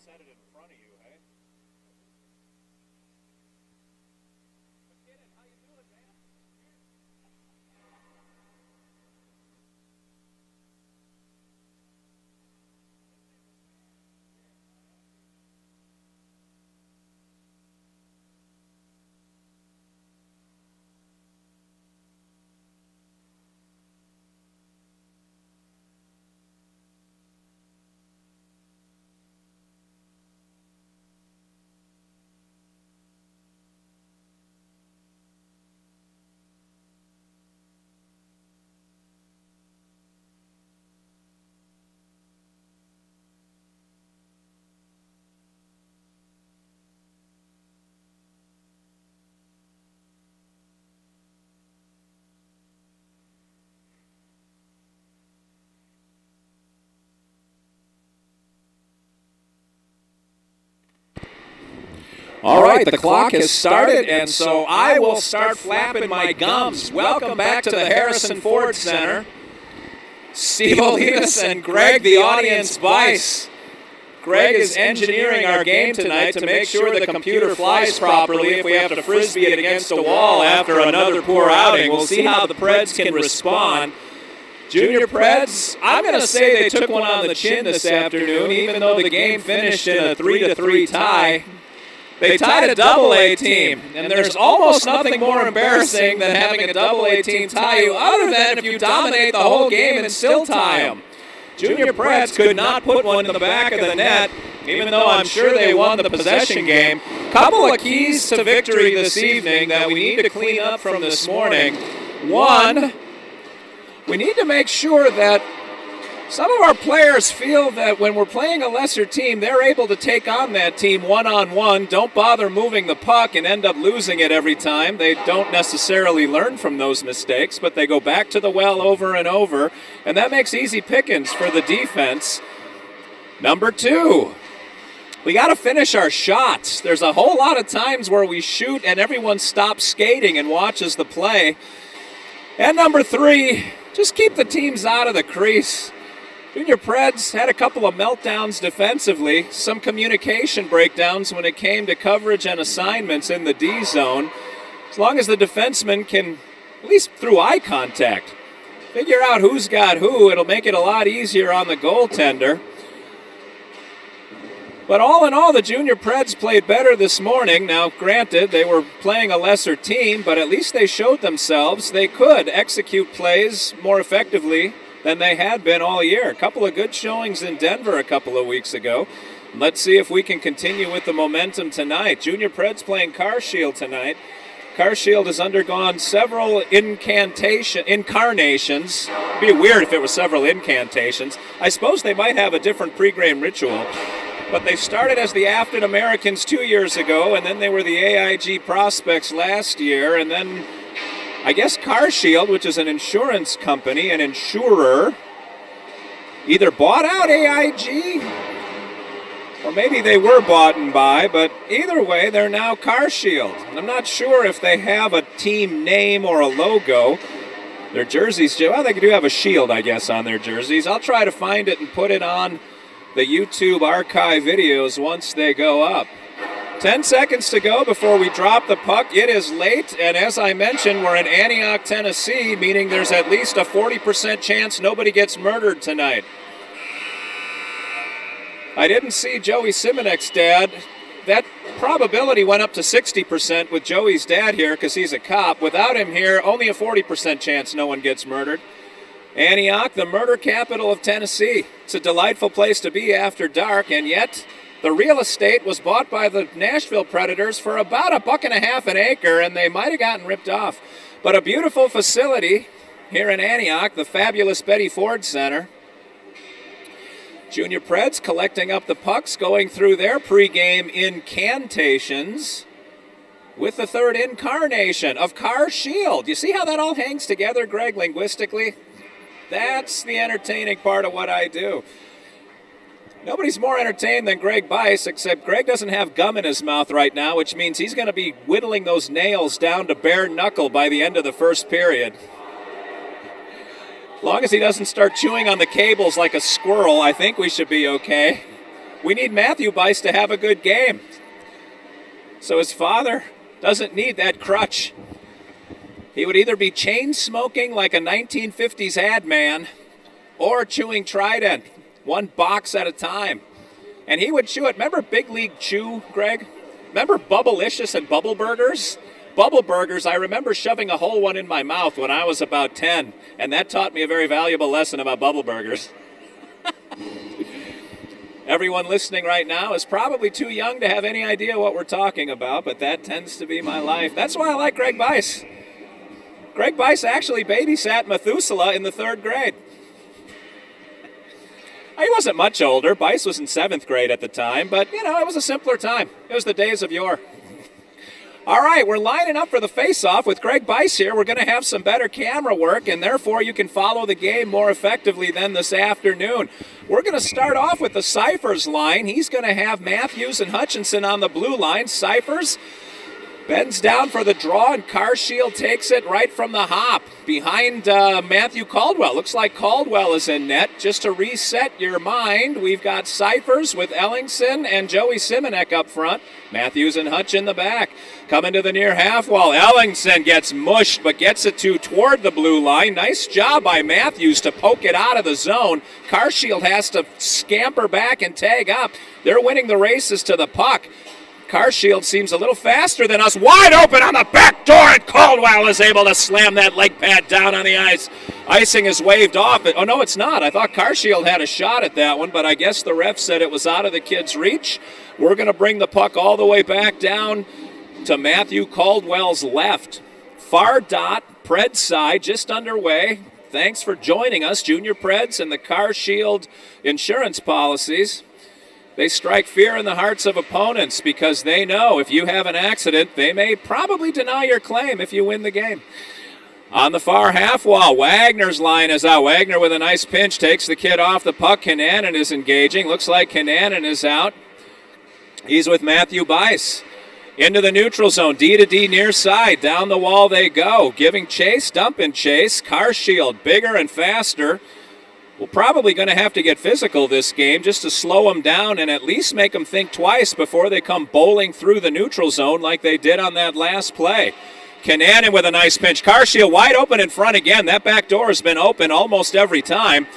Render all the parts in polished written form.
set it in front of you, hey? How you doing, man? All right, the clock has started, and so I will start flapping my gums. Welcome back to the Harrison Ford Center. Steve Olivas and Greg, the audience vice. Greg is engineering our game tonight to make sure the computer flies properly if we have to frisbee it against a wall after another poor outing. We'll see how the Preds can respond. Junior Preds, I'm going to say they took one on the chin this afternoon, even though the game finished in a 3-3 tie. They tied a double-A team, and there's almost nothing more embarrassing than having a double-A team tie you, other than if you dominate the whole game and still tie them. Junior Preds could not put one in the back of the net, even though I'm sure they won the possession game. Couple of keys to victory this evening that we need to clean up from this morning. One, we need to make sure that some of our players feel that when we're playing a lesser team, they're able to take on that team one-on-one, don't bother moving the puck and end up losing it every time. They don't necessarily learn from those mistakes, but they go back to the well over and over, and that makes easy pickings for the defense. Number two, we got to finish our shots. There's a whole lot of times where we shoot and everyone stops skating and watches the play. And number three, just keep the teams out of the crease. Junior Preds had a couple of meltdowns defensively, some communication breakdowns when it came to coverage and assignments in the D zone. As long as the defenseman can, at least through eye contact, figure out who's got who, it'll make it a lot easier on the goaltender. But all in all, the Junior Preds played better this morning. Now, granted, they were playing a lesser team, but at least they showed themselves they could execute plays more effectively than they had been all year. A couple of good showings in Denver a couple of weeks ago. Let's see if we can continue with the momentum tonight. Junior Preds playing Carshield tonight. Carshield has undergone several incarnations. It'd be weird if it was several incantations. I suppose they might have a different pregame ritual. But they started as the Afton Americans 2 years ago, and then they were the AIG Prospects last year, and then I guess Carshield, which is an insurance company, an insurer, either bought out AIG or maybe they were bought and by, but either way, they're now Carshield. I'm not sure if they have a team name or a logo. Their jerseys, well, they do have a shield, I guess, on their jerseys. I'll try to find it and put it on the YouTube archive videos once they go up. 10 seconds to go before we drop the puck. It is late, and as I mentioned, we're in Antioch, Tennessee, meaning there's at least a 40% chance nobody gets murdered tonight. I didn't see Joey Simonek's dad. That probability went up to 60% with Joey's dad here because he's a cop. Without him here, only a 40% chance no one gets murdered. Antioch, the murder capital of Tennessee. It's a delightful place to be after dark, and yet the real estate was bought by the Nashville Predators for about $1.50 an acre, and they might have gotten ripped off. But a beautiful facility here in Antioch, the fabulous Betty Ford Center. Junior Preds collecting up the pucks, going through their pregame incantations with the third incarnation of Carshield. You see how that all hangs together, Greg, linguistically? That's the entertaining part of what I do. Nobody's more entertained than Greg Bice, except Greg doesn't have gum in his mouth right now, which means he's going to be whittling those nails down to bare knuckle by the end of the first period. As long as he doesn't start chewing on the cables like a squirrel, I think we should be okay. We need Matthew Bice to have a good game. So his father doesn't need that crutch. He would either be chain smoking like a 1950s ad man or chewing Trident, one box at a time. And he would chew it. Remember Big League Chew, Greg? Remember Bubblicious and Bubble Burgers? Bubble Burgers, I remember shoving a whole one in my mouth when I was about 10, and that taught me a very valuable lesson about Bubble Burgers. Everyone listening right now is probably too young to have any idea what we're talking about, but that tends to be my life. That's why I like Greg Bice. Greg Bice actually babysat Methuselah in the 3rd grade. He wasn't much older. Bice was in 7th grade at the time, but, you know, it was a simpler time. It was the days of yore. All right, we're lining up for the face-off with Greg Bice here. We're going to have some better camera work, and therefore you can follow the game more effectively than this afternoon. We're going to start off with the Cyphers line. He's going to have Matthews and Hutchinson on the blue line. Cyphers bends down for the draw, and Carshield takes it right from the hop behind Matthew Caldwell. Looks like Caldwell is in net. Just to reset your mind, we've got Cyphers with Ellingson and Joey Simonek up front. Matthews and Hutch in the back. Coming to the near half wall. Ellingson gets mushed, but gets it toward the blue line. Nice job by Matthews to poke it out of the zone. Carshield has to scamper back and tag up. They're winning the races to the puck. Carshield seems a little faster than us. Wide open on the back door, and Caldwell is able to slam that leg pad down on the ice. Icing is waved off. Oh, no, it's not. I thought Carshield had a shot at that one, but I guess the ref said it was out of the kid's reach. We're going to bring the puck all the way back down to Matthew Caldwell's left. Far dot, Pred side, just underway. Thanks for joining us, Junior Preds and the Carshield insurance policies. They strike fear in the hearts of opponents because they know if you have an accident, they may probably deny your claim if you win the game. On the far half wall, Wagner's line is out. Wagner with a nice pinch takes the kid off the puck. Kananen is engaging. Looks like Kananen is out. He's with Matthew Bice. Into the neutral zone, D to D near side. Down the wall they go. Giving chase, dumping chase. Carshield, bigger and faster. We're probably going to have to get physical this game just to slow them down and at least make them think twice before they come bowling through the neutral zone like they did on that last play. Kananen with a nice pinch. Carshield wide open in front again. That back door has been open almost every time.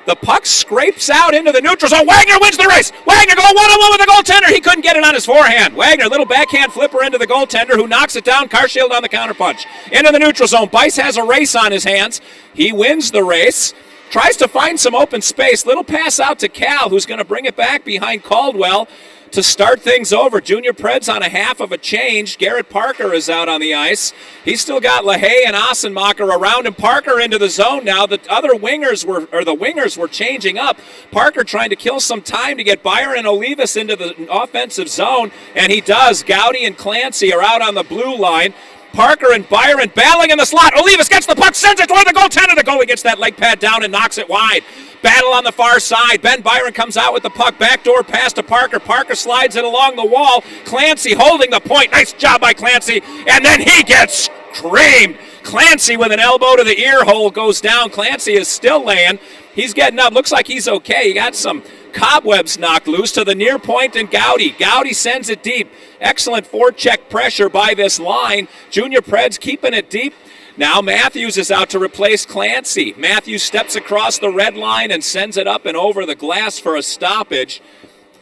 The puck scrapes out into the neutral zone. Wagner wins the race. Wagner going one-on-one with the goaltender. He couldn't get it on his forehand. Wagner, little backhand flipper into the goaltender who knocks it down. Carshield on the counterpunch. Into the neutral zone. Bice has a race on his hands. He wins the race. Tries to find some open space. Little pass out to Cal, who's going to bring it back behind Caldwell to start things over. Junior Preds on a half of a change. Garrett Parker is out on the ice. He's still got LaHaye and Ossenmacher around him. Parker into the zone now. The wingers were changing up. Parker trying to kill some time to get Byron and Olivas into the offensive zone, and he does. Gowdy and Clancy are out on the blue line. Parker and Byron battling in the slot. Olivas gets the puck, sends it toward the goaltender. The goalie gets that leg pad down and knocks it wide. Battle on the far side. Ben Byron comes out with the puck. Backdoor pass to Parker. Parker slides it along the wall. Clancy holding the point. Nice job by Clancy. And then he gets creamed. Clancy with an elbow to the ear hole goes down. Clancy is still laying. He's getting up. Looks like he's okay. He got some cobwebs knocked loose to the near point, and Gowdy. Gowdy sends it deep. Excellent forecheck pressure by this line. Junior Preds keeping it deep. Now Matthews is out to replace Clancy. Matthews steps across the red line and sends it up and over the glass for a stoppage.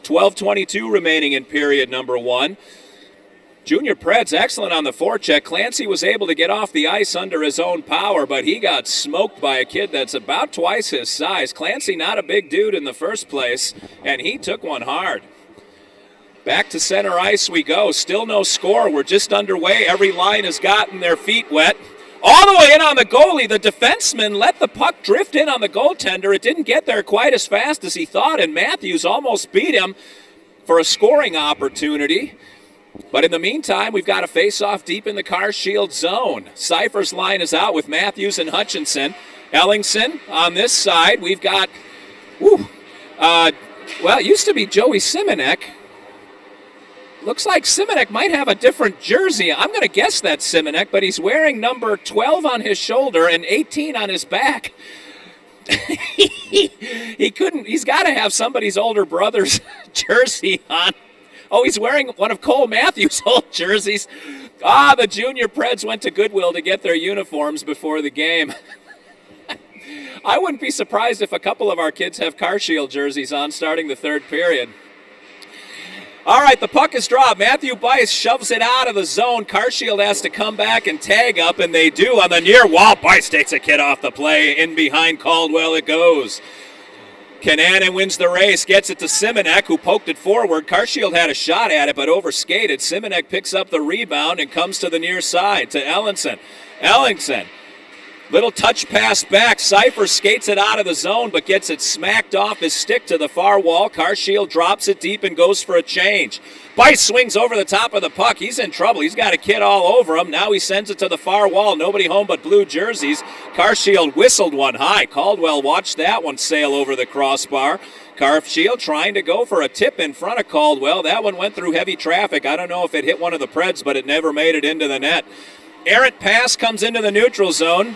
12:22 remaining in period number 1. Junior Preds excellent on the forecheck. Clancy was able to get off the ice under his own power, but he got smoked by a kid that's about twice his size. Clancy not a big dude in the first place, and he took one hard. Back to center ice we go. Still no score. We're just underway. Every line has gotten their feet wet. All the way in on the goalie. The defenseman let the puck drift in on the goaltender. It didn't get there quite as fast as he thought, and Matthews almost beat him for a scoring opportunity. But in the meantime, we've got a face-off deep in the Carshield zone. Cypher's line is out with Matthews and Hutchinson. Ellingson on this side. We've got, well, it used to be Joey Simonek. Looks like Simonek might have a different jersey. I'm going to guess that's Simonek, but he's wearing number 12 on his shoulder and 18 on his back. He's got to have somebody's older brother's jersey on. Oh, he's wearing one of Cole Matthews' old jerseys. The junior Preds went to Goodwill to get their uniforms before the game. I wouldn't be surprised if a couple of our kids have Carshield jerseys on starting the third period. All right, the puck is dropped. Matthew Bice shoves it out of the zone. Carshield has to come back and tag up, and they do on the near wall. Bice takes a kid off the play. In behind Caldwell it goes. Kananen wins the race, gets it to Simonek, who poked it forward. Carshield had a shot at it, but overskated. Simonek picks up the rebound and comes to the near side to Ellingson. Little touch pass back. Cypher skates it out of the zone, but gets it smacked off his stick to the far wall. Carshield drops it deep and goes for a change. Bice swings over the top of the puck. He's in trouble. He's got a kid all over him. Now he sends it to the far wall. Nobody home but blue jerseys. Carshield whistled one high. Caldwell watched that one sail over the crossbar. Carshield trying to go for a tip in front of Caldwell. That one went through heavy traffic. I don't know if it hit one of the Preds, but it never made it into the net. Errant pass comes into the neutral zone.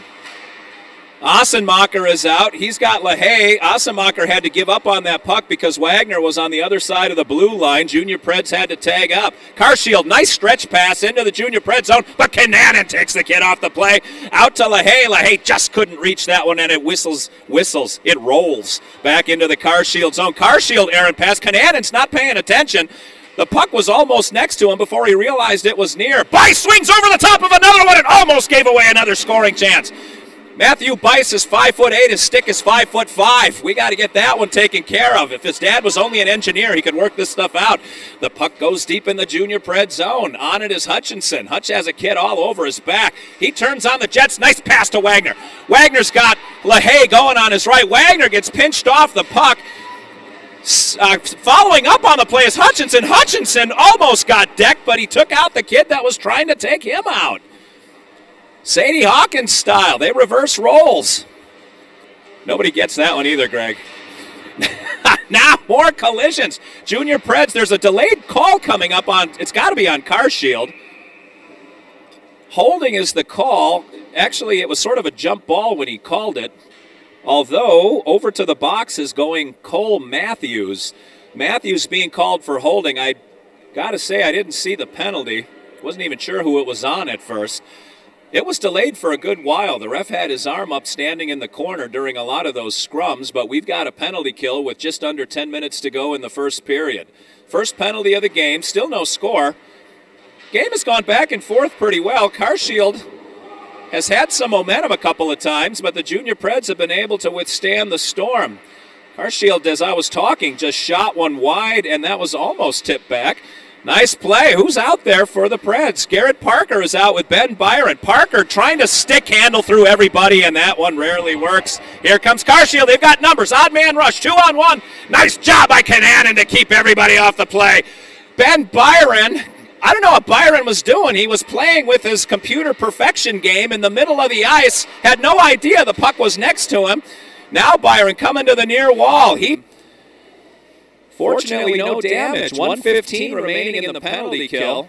Ossenmacher is out. He's got LaHaye. Ossenmacher had to give up on that puck because Wagner was on the other side of the blue line. Junior Preds had to tag up. Carshield, nice stretch pass into the Junior Preds zone, but Kananen takes the kid off the play. Out to LaHaye. LaHaye just couldn't reach that one, and it whistles. It rolls back into the Carshield zone. Carshield, errant pass. Kananen's not paying attention. The puck was almost next to him before he realized it was near. Bice swings over the top of another one and almost gave away another scoring chance. Matthew Bice is 5'8", his stick is 5'5". We got to get that one taken care of. If his dad was only an engineer, he could work this stuff out. The puck goes deep in the Junior Pred zone. On it is Hutchinson. Hutch has a kid all over his back. He turns on the Jets. Nice pass to Wagner. Wagner's got LaHaye going on his right. Wagner gets pinched off the puck. Following up on the play is Hutchinson. Hutchinson almost got decked, but he took out the kid that was trying to take him out. Sadie Hawkins style. They reverse roles. Nobody gets that one either, Greg. Now more collisions. Junior Preds, there's a delayed call coming up on, it's got to be on Carshield. Holding is the call. Actually, it was sort of a jump ball when he called it. Although, over to the box is going Cole Matthews. Matthews being called for holding. I got to say, I didn't see the penalty. Wasn't even sure who it was on at first. It was delayed for a good while. The ref had his arm up standing in the corner during a lot of those scrums, but we've got a penalty kill with just under 10 minutes to go in the first period. First penalty of the game, still no score. Game has gone back and forth pretty well. Carshield has had some momentum a couple of times, but the Junior Preds have been able to withstand the storm. Carshield, as I was talking, just shot one wide, and that was almost tipped back. Nice play. Who's out there for the Preds? Garrett Parker is out with Ben Byron. Parker trying to stick handle through everybody, and that one rarely works. Here comes Carshield. They've got numbers. Odd man rush. 2-on-1. Nice job by Kananen to keep everybody off the play. Ben Byron, I don't know what Byron was doing. He was playing with his computer perfection game in the middle of the ice. Had no idea the puck was next to him. Now Byron coming to the near wall. Fortunately, no damage. 1:15 remaining in the penalty kill.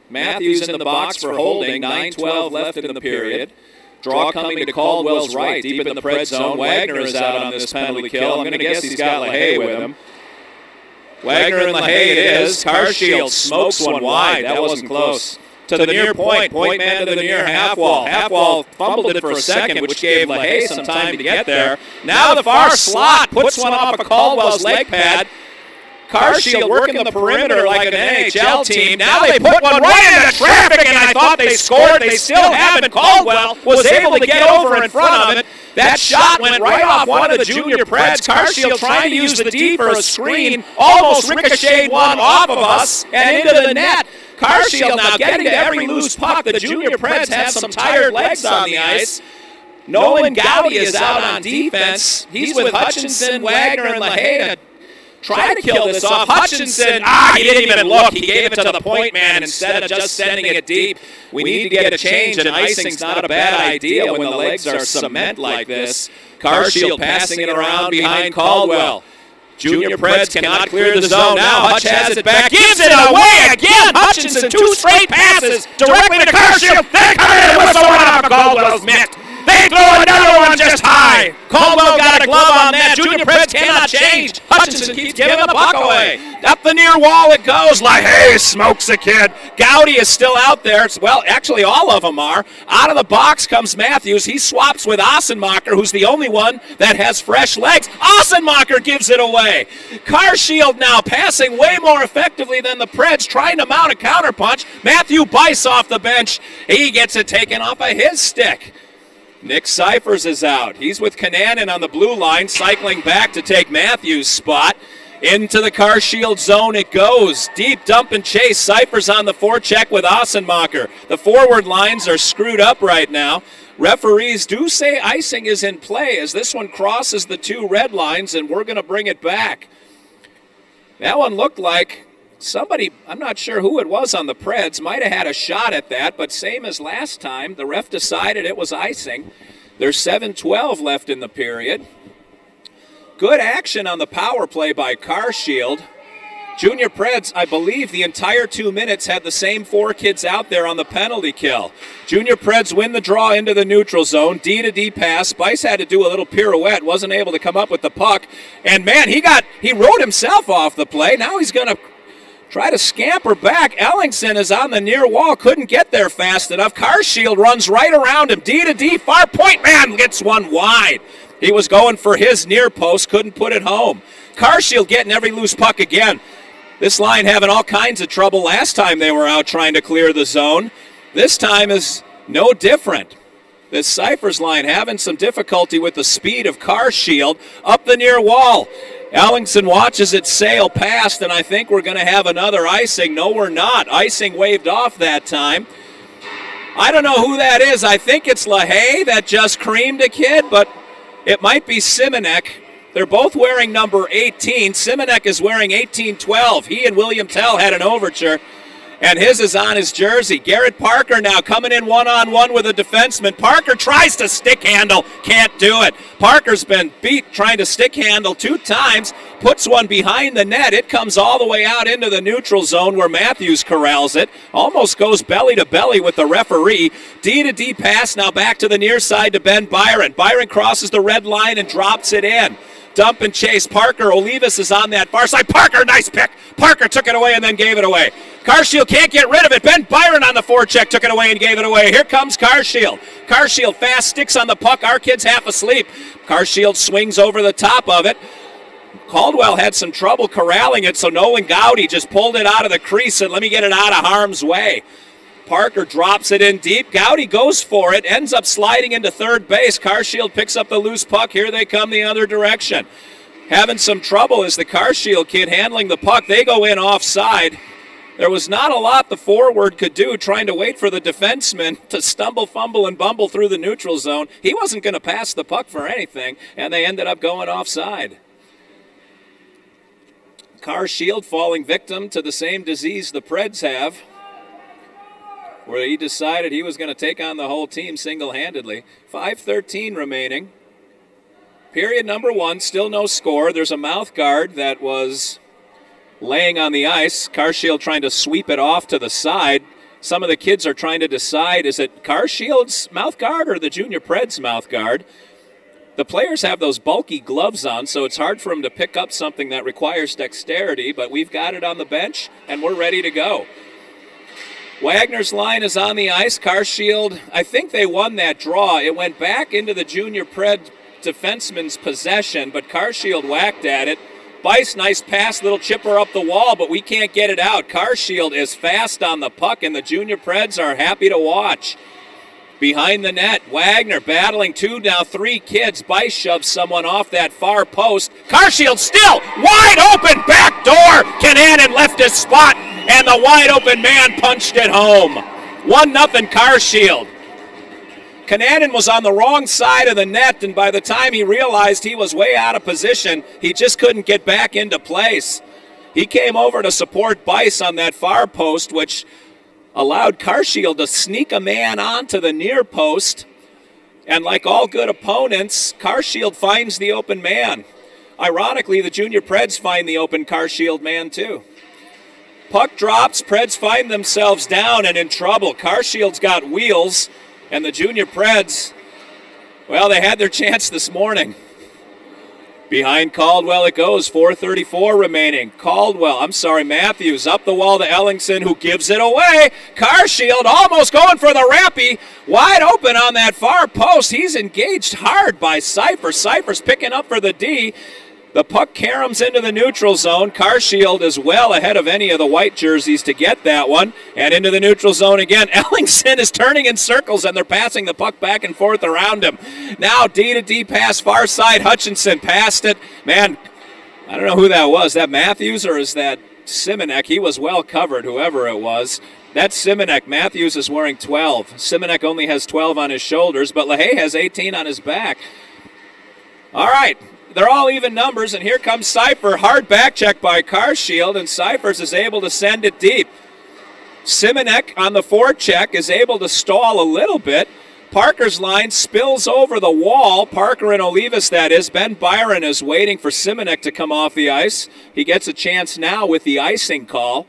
Matthews in the box for holding. 9:12 left in the period. Draw coming to Caldwell's right, deep in the Pred zone. Wagner is out on this penalty kill. I'm going to guess he's got LaHaye with him. Wagner and LaHaye it is. Carshield smokes one wide. That wasn't close. To the near point. Point man to the near half wall. Half wall fumbled it for a second, which gave LaHaye some time to get there. Now the far slot puts one off of Caldwell's leg pad. Carshield working the perimeter like an NHL team. Now they put one right into traffic, and I thought they scored. They still haven't. Caldwell was able to get over in front of it. That shot went right off one of the Junior Preds. Carshield trying to use the D for a screen. Almost ricocheted one off of us and into the net. Carshield now getting to every loose puck. The Junior Preds have some tired legs on the ice. Nolan Gowdy is out on defense. He's with Hutchinson, Wagner, and LaHaye to try to kill this off. Hutchinson, he didn't even look. He gave it to the point man instead of just sending it deep. We need to get a change, and icing's not a bad idea when the legs are cement like this. Carshield passing it around behind Caldwell. Junior Preds cannot clear the zone. Now Hutch has it back, gives it away again. Hutchinson, 2 straight passes directly to Carshield. They come in and whistle one off of Caldwell's mitt. They throw another one just high. Caldwell got a glove on that. Junior Preds cannot change. Hutchinson keeps giving the puck away. Up the near wall it goes. LaHaye smokes a kid. Gowdy is still out there. Well, actually all of them are. Out of the box comes Matthews. He swaps with Ossenmacher, who's the only one that has fresh legs. Ossenmacher gives it away. Carshield now passing way more effectively than the Preds, trying to mount a counterpunch. Matthew Bice off the bench. He gets it taken off of his stick. Nick Cyphers is out. He's with Kananen on the blue line, cycling back to take Matthews' spot. Into the Carshield zone it goes. Deep dump and chase. Cyphers on the forecheck with Ossenmacher. The forward lines are screwed up right now. Referees do say icing is in play as this one crosses the two red lines, and we're going to bring it back. That one looked like somebody, I'm not sure who it was on the Preds, might have had a shot at that, but same as last time, the ref decided it was icing. There's 7:12 left in the period. Good action on the power play by Carshield. Junior Preds, I believe the entire 2 minutes had the same 4 kids out there on the penalty kill. Junior Preds win the draw into the neutral zone. D-to-D pass. Spice had to do a little pirouette, wasn't able to come up with the puck. And man, he rode himself off the play. Now he's going to try to scamper back. Ellingson is on the near wall, couldn't get there fast enough. Carshield runs right around him. D-to-D, far point man gets one wide. He was going for his near post, couldn't put it home. Carshield getting every loose puck again. This line having all kinds of trouble last time they were out trying to clear the zone. This time is no different. This Cyphers line having some difficulty with the speed of Carshield. Up the near wall. Ellingson watches it sail past, and I think we're going to have another icing. No, we're not. Icing waved off that time. I don't know who that is. I think it's LaHaye that just creamed a kid, but it might be Simonek. They're both wearing number 18. Simonek is wearing 18-12. He and William Tell had an overture, and his is on his jersey. Garrett Parker now coming in one-on-one with a defenseman. Parker tries to stick handle, can't do it. Parker's been beat trying to stick handle 2 times, puts one behind the net. It comes all the way out into the neutral zone where Matthews corrals it. Almost goes belly to belly with the referee. D-to-D pass now back to the near side to Ben Byron. Byron crosses the red line and drops it in. Dump and chase. Parker, Olivas is on that far side. Parker, nice pick. Parker took it away and then gave it away. Carshield can't get rid of it. Ben Byron on the forecheck took it away and gave it away. Here comes Carshield. Carshield fast, sticks on the puck. Our kid's half asleep. Carshield swings over the top of it. Caldwell had some trouble corralling it, so Nolan Gowdy just pulled it out of the crease and let me get it out of harm's way. Parker drops it in deep. Gowdy goes for it, ends up sliding into third base. Carshield picks up the loose puck. Here they come the other direction. Having some trouble is the Carshield kid handling the puck. They go in offside. There was not a lot the forward could do trying to wait for the defenseman to stumble, fumble, and bumble through the neutral zone. He wasn't going to pass the puck for anything, and they ended up going offside. Carshield falling victim to the same disease the Preds have, where he decided he was going to take on the whole team single-handedly. 5:13 remaining. Period number 1, still no score. There's a mouth guard that was laying on the ice. Carshield trying to sweep it off to the side. Some of the kids are trying to decide, is it Carshield's mouth guard or the Junior Preds mouth guard? The players have those bulky gloves on, so it's hard for them to pick up something that requires dexterity, but we've got it on the bench, and we're ready to go. Wagner's line is on the ice. Carshield, I think they won that draw. It went back into the Junior Pred defenseman's possession, but Carshield whacked at it. Bice, nice pass, little chipper up the wall, but we can't get it out. Carshield is fast on the puck, and the Junior Preds are happy to watch. Behind the net, Wagner battling 2, now 3 kids. Bice shoves someone off that far post. Carshield still wide open, back door. Kananen left his spot, and the wide open man punched it home. 1-0 Carshield. Kananen was on the wrong side of the net, and by the time he realized he was way out of position, he just couldn't get back into place. He came over to support Bice on that far post, which allowed Carshield to sneak a man onto the near post. And like all good opponents, Carshield finds the open man. Ironically, the Junior Preds find the open Carshield man too. Puck drops, Preds find themselves down and in trouble. Carshield's got wheels, and the Junior Preds, well, they had their chance this morning. Behind Caldwell it goes, 4:34 remaining. Matthews up the wall to Ellingson, who gives it away. Carshield almost going for the rappy. Wide open on that far post. He's engaged hard by Cypher. Cypher's picking up for the D. The puck caroms into the neutral zone. Carshield is well ahead of any of the white jerseys to get that one. And into the neutral zone again. Ellingson is turning in circles, and they're passing the puck back and forth around him. Now D-to-D pass, far side. Hutchinson passed it. Man, I don't know who that was. That Matthews or is that Simonek? He was well covered, whoever it was. That's Simonek. Matthews is wearing 12. Simonek only has 12 on his shoulders, but LaHaye has 18 on his back. All right. They're all even numbers, and here comes Cypher. Hard back check by Carshield, and Cyphers is able to send it deep. Simonek on the forecheck is able to stall a little bit. Parker's line spills over the wall. Parker and Olivas, that is. Ben Byron is waiting for Simonek to come off the ice. He gets a chance now with the icing call.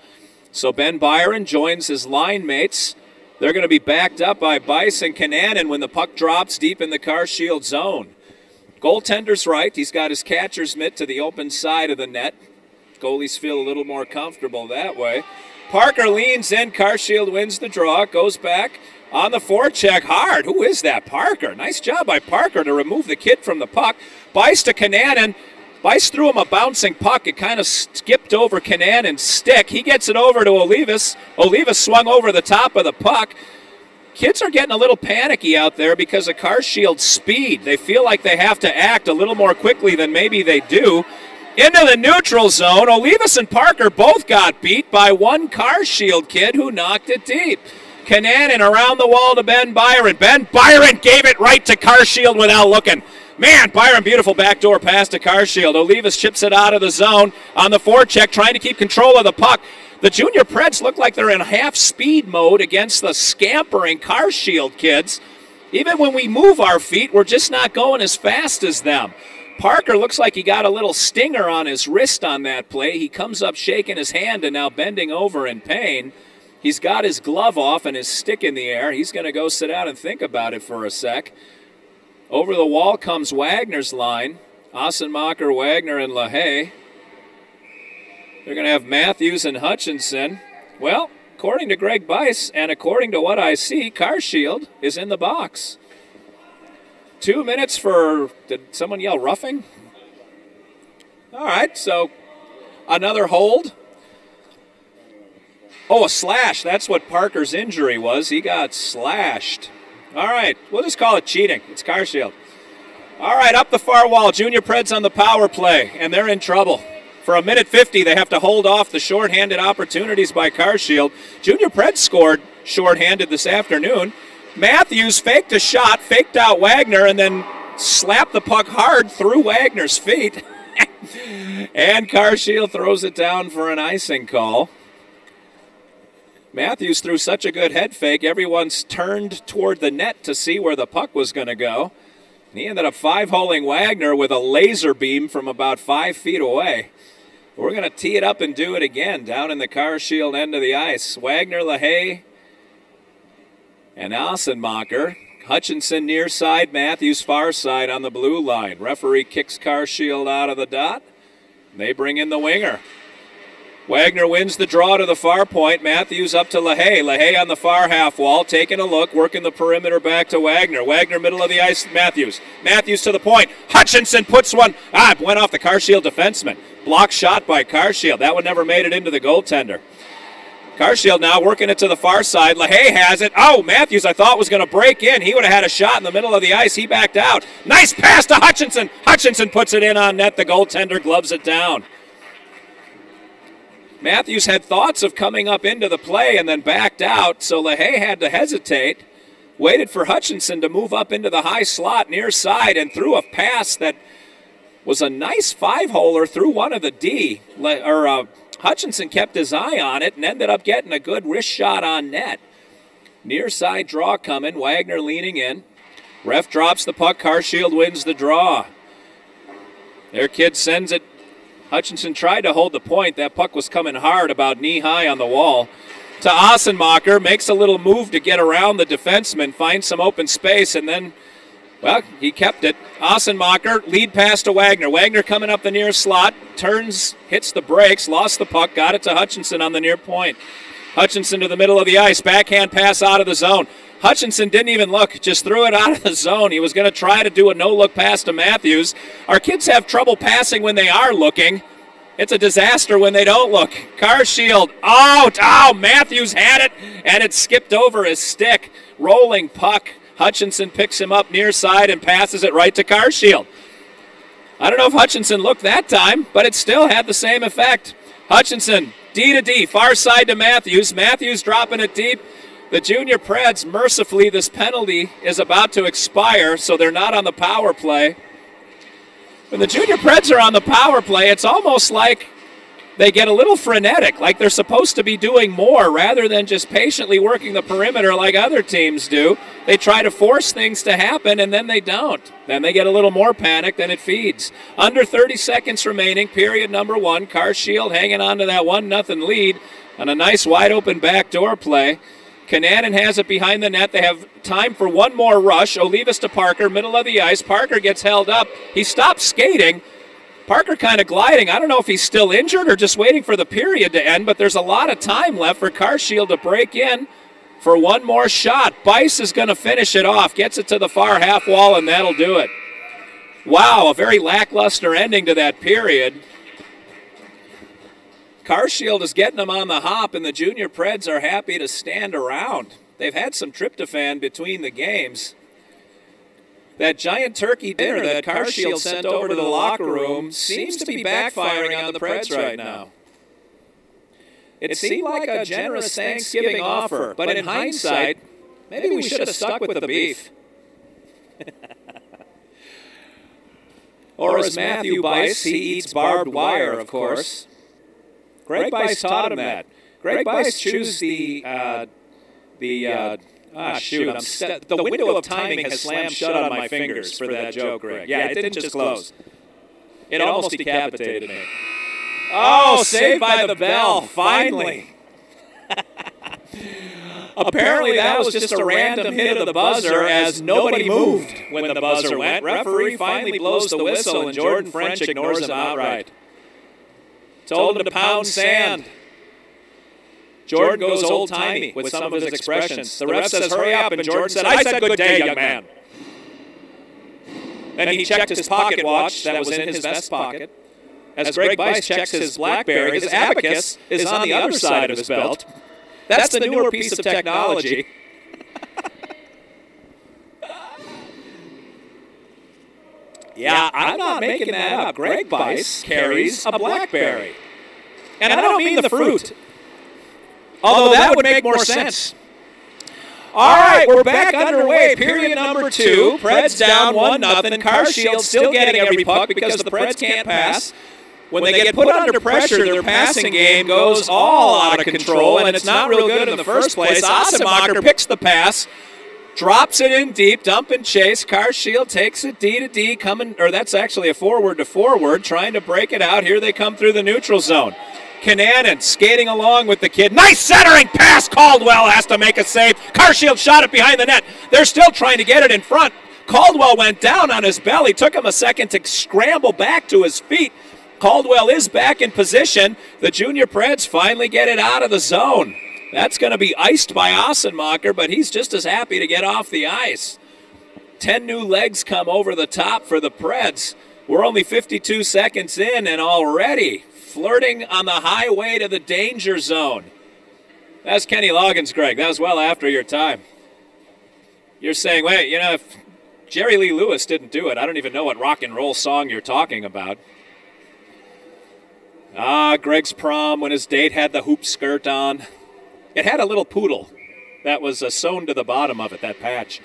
So Ben Byron joins his line mates. They're going to be backed up by Bice and Kananen when the puck drops deep in the Carshield zone. Goaltender's right. He's got his catcher's mitt to the open side of the net. Goalies feel a little more comfortable that way. Parker leans in. Carshield wins the draw. Goes back on the forecheck hard. Who is that? Parker. Nice job by Parker to remove the kid from the puck. Bice to Kananen. Bice threw him a bouncing puck. It kind of skipped over Kananen's stick. He gets it over to Olivas. Olivas swung over the top of the puck. Kids are getting a little panicky out there because of Carshield's speed. They feel like they have to act a little more quickly than maybe they do. Into the neutral zone, Olivas and Parker both got beat by one Carshield kid who knocked it deep. Kananen around the wall to Ben Byron. Ben Byron gave it right to Carshield without looking. Man, Byron, beautiful backdoor pass to Carshield. Olivas chips it out of the zone on the forecheck, trying to keep control of the puck. The Junior Preds look like they're in half-speed mode against the scampering Carshield kids. Even when we move our feet, we're just not going as fast as them. Parker looks like he got a little stinger on his wrist on that play. He comes up shaking his hand and now bending over in pain. He's got his glove off and his stick in the air. He's going to go sit down and think about it for a sec. Over the wall comes Wagner's line. Ossenmacher, Wagner, and LaHaye. They're going to have Matthews and Hutchinson. Well, according to Greg Bice and according to what I see, Carshield is in the box. 2 minutes for, did someone yell roughing? All right, so another hold. Oh, a slash. That's what Parker's injury was. He got slashed. All right, we'll just call it cheating. It's Carshield. All right, up the far wall. Junior Preds on the power play, and they're in trouble. For a minute 50, they have to hold off the shorthanded opportunities by Carshield. Junior Preds scored shorthanded this afternoon. Matthews faked a shot, faked out Wagner, and then slapped the puck hard through Wagner's feet. And Carshield throws it down for an icing call. Matthews threw such a good head fake, everyone's turned toward the net to see where the puck was going to go. And he ended up five-holing Wagner with a laser beam from about 5 feet away. We're going to tee it up and do it again down in the Carshield end of the ice. Wagner, LaHaye, and Ossenmacher. Hutchinson near side, Matthews far side on the blue line. Referee kicks Carshield out of the dot. They bring in the winger. Wagner wins the draw to the far point. Matthews up to LaHaye. LaHaye on the far half wall, taking a look, working the perimeter back to Wagner. Wagner middle of the ice, Matthews. Matthews to the point. Hutchinson puts one. Went off the Carshield defenseman. Block shot by Carshield. That one never made it into the goaltender. Carshield now working it to the far side. LaHaye has it. Oh, Matthews I thought was going to break in. He would have had a shot in the middle of the ice. He backed out. Nice pass to Hutchinson. Hutchinson puts it in on net. The goaltender gloves it down. Matthews had thoughts of coming up into the play and then backed out, so LaHaye had to hesitate. Waited for Hutchinson to move up into the high slot near side and threw a pass that was a nice five-holer through one of the D. Hutchinson kept his eye on it and ended up getting a good wrist shot on net. Near side draw coming, Wagner leaning in. Ref drops the puck, Carshield wins the draw. Their kid sends it. Hutchinson tried to hold the point. That puck was coming hard, about knee-high on the wall. To Ossenmacher, makes a little move to get around the defenseman, finds some open space, and then Well, he kept it. Ossenmacher, lead pass to Wagner. Wagner coming up the near slot, turns, hits the brakes, lost the puck, got it to Hutchinson on the near point. Hutchinson to the middle of the ice, backhand pass out of the zone. Hutchinson didn't even look, just threw it out of the zone. He was going to try to do a no-look pass to Matthews. Our kids have trouble passing when they are looking. It's a disaster when they don't look. Carshield out. Oh, Matthews had it, and it skipped over his stick. Rolling puck. Hutchinson picks him up near side and passes it right to Carshield. I don't know if Hutchinson looked that time, but it still had the same effect. Hutchinson, D to D, far side to Matthews. Matthews dropping it deep. The junior Preds, mercifully, this penalty is about to expire, so they're not on the power play. When the junior Preds are on the power play, it's almost like they get a little frenetic, like they're supposed to be doing more rather than just patiently working the perimeter like other teams do. They try to force things to happen, and then they don't. Then they get a little more panic, then it feeds. Under 30 seconds remaining, period number 1. Carshield hanging on to that 1-0 lead on a nice wide-open backdoor play. Cananan has it behind the net. They have time for one more rush. Olivas to Parker, middle of the ice. Parker gets held up. He stops skating. Parker kind of gliding. I don't know if he's still injured or just waiting for the period to end, but there's a lot of time left for Carshield to break in for one more shot. Bice is going to finish it off. Gets it to the far half wall, and that'll do it. Wow, a very lackluster ending to that period. Carshield is getting them on the hop, and the junior Preds are happy to stand around. They've had some tryptophan between the games. That giant turkey dinner that Carshield sent over to the locker room seems to be backfiring on the Preds right now. It seemed like a generous Thanksgiving offer, but in hindsight, maybe we should have stuck with the beef. Or as Matthew Bice, he eats barbed wire, of course. Greg Bice taught him that. Greg Bice chews the window of timing has slammed shut on my fingers for that joke, Greg. Yeah, it didn't just close. It almost decapitated me. Oh, saved by the bell, finally. Apparently that was just a random hit of the buzzer as nobody moved when the buzzer went. Referee finally blows the whistle and Jordan French ignores him outright. Told him to pound sand. Jordan goes old-timey with some of his expressions. The ref says, hurry up, and Jordan said, I said good day, young man. Then he checked his pocket watch that was in his vest pocket. As Greg Bice checks his BlackBerry, his abacus is on the other side of his belt. That's the newer piece of technology. Yeah, I'm not making that up. Greg Bice carries a BlackBerry. And I don't mean the fruit. Although that would make more sense. All right, we're back underway. Period number 2. Preds down 1-0. Carshield still getting every puck because the Preds can't pass. When they get put under pressure, their passing game goes all out of control, and it's not real good in the first place. Ossenmacher picks the pass, drops it in deep, dump and chase. Carshield takes it D to D, that's actually a forward to forward, trying to break it out. Here they come through the neutral zone. Cananan skating along with the kid. Nice centering pass. Caldwell has to make a save. Carshield shot it behind the net. They're still trying to get it in front. Caldwell went down on his belly. Took him a second to scramble back to his feet. Caldwell is back in position. The junior Preds finally get it out of the zone. That's going to be iced by Ossenmacher, but he's just as happy to get off the ice. 10 new legs come over the top for the Preds. We're only 52 seconds in, and already flirting on the highway to the danger zone. That's Kenny Loggins, Greg. That was well after your time. You're saying, wait, if Jerry Lee Lewis didn't do it, I don't even know what rock and roll song you're talking about. Greg's prom when his date had the hoop skirt on. It had a little poodle that was sewn to the bottom of it, that patch.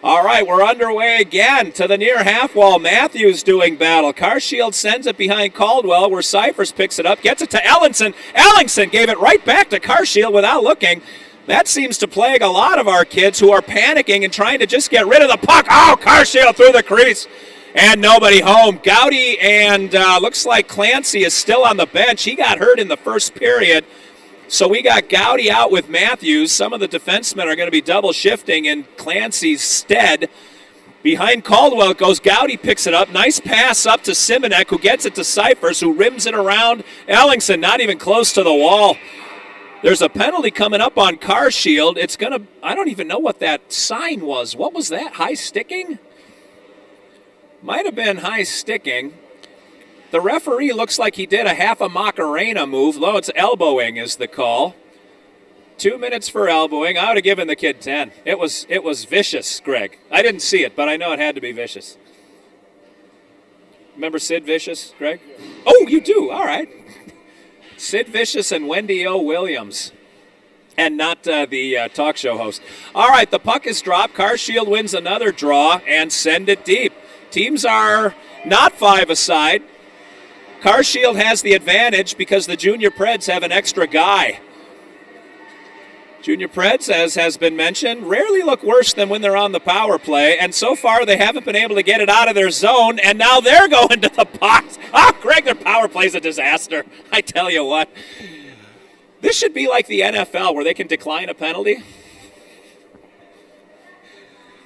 All right, we're underway again to the near half wall. Matthews doing battle. Carshield sends it behind Caldwell where Cyphers picks it up, gets it to Ellingson. Ellingson gave it right back to Carshield without looking. That seems to plague a lot of our kids who are panicking and trying to just get rid of the puck. Oh, Carshield through the crease. And nobody home. Gowdy and looks like Clancy is still on the bench. He got hurt in the first period. So we got Gowdy out with Matthews. Some of the defensemen are going to be double shifting in Clancy's stead. Behind Caldwell it goes. Gowdy picks it up. Nice pass up to Simonek, who gets it to Cyphers, who rims it around Ellingson, not even close to the wall. There's a penalty coming up on Carshield. It's going to, I don't even know what that sign was. What was that? High sticking? Might have been high sticking. The referee looks like he did a half a Macarena move. Low, it's elbowing is the call. 2 minutes for elbowing. I would have given the kid 10. It was vicious, Greg. I didn't see it, but I know it had to be vicious. Remember Sid Vicious, Greg? Oh, you do. All right. Sid Vicious and Wendy O. Williams. And not the talk show host. All right, the puck is dropped. Carshield wins another draw and send it deep. Teams are not 5-a-side. Carshield has the advantage because the Junior Preds have an extra guy. Junior Preds, as has been mentioned, rarely look worse than when they're on the power play, and so far they haven't been able to get it out of their zone, and now they're going to the box. Oh, Greg, their power play's a disaster. I tell you what. This should be like the NFL where they can decline a penalty.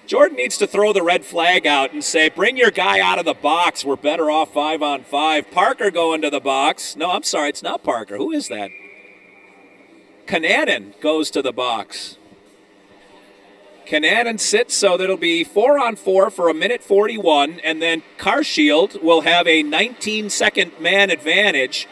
Jordan needs to throw the red flag out and say, bring your guy out of the box. We're better off 5-on-5. Parker going to the box. No, I'm sorry, it's not Parker. Who is that? Kananen goes to the box. Kananen sits so that it'll be 4-on-4 for 1:41, and then Carshield will have a 19-second man advantage.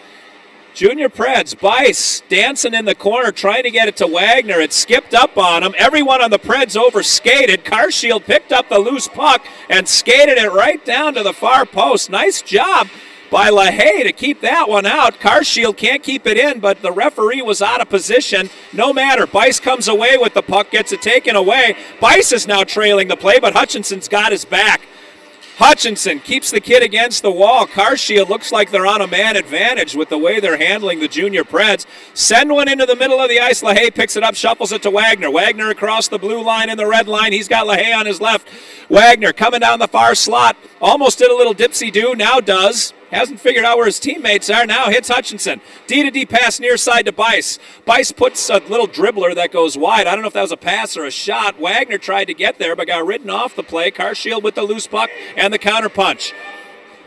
Junior Preds, Bice dancing in the corner, trying to get it to Wagner. It skipped up on him. Everyone on the Preds overskated. Carshield picked up the loose puck and skated it right down to the far post. Nice job by LaHaye to keep that one out. Carshield can't keep it in, but the referee was out of position. No matter. Bice comes away with the puck, gets it taken away. Bice is now trailing the play, but Hutchinson's got his back. Hutchinson keeps the kid against the wall. Carshield looks like they're on a man advantage with the way they're handling the Junior Preds. Send one into the middle of the ice. LaHaye picks it up, shuffles it to Wagner. Wagner across the blue line and the red line. He's got LaHaye on his left. Wagner coming down the far slot. Almost did a little dipsy-do, now does. Hasn't figured out where his teammates are. Now hits Hutchinson. D-to-D pass near side to Bice. Bice puts a little dribbler that goes wide. I don't know if that was a pass or a shot. Wagner tried to get there but got ridden off the play. Carshield with the loose puck and the counter punch.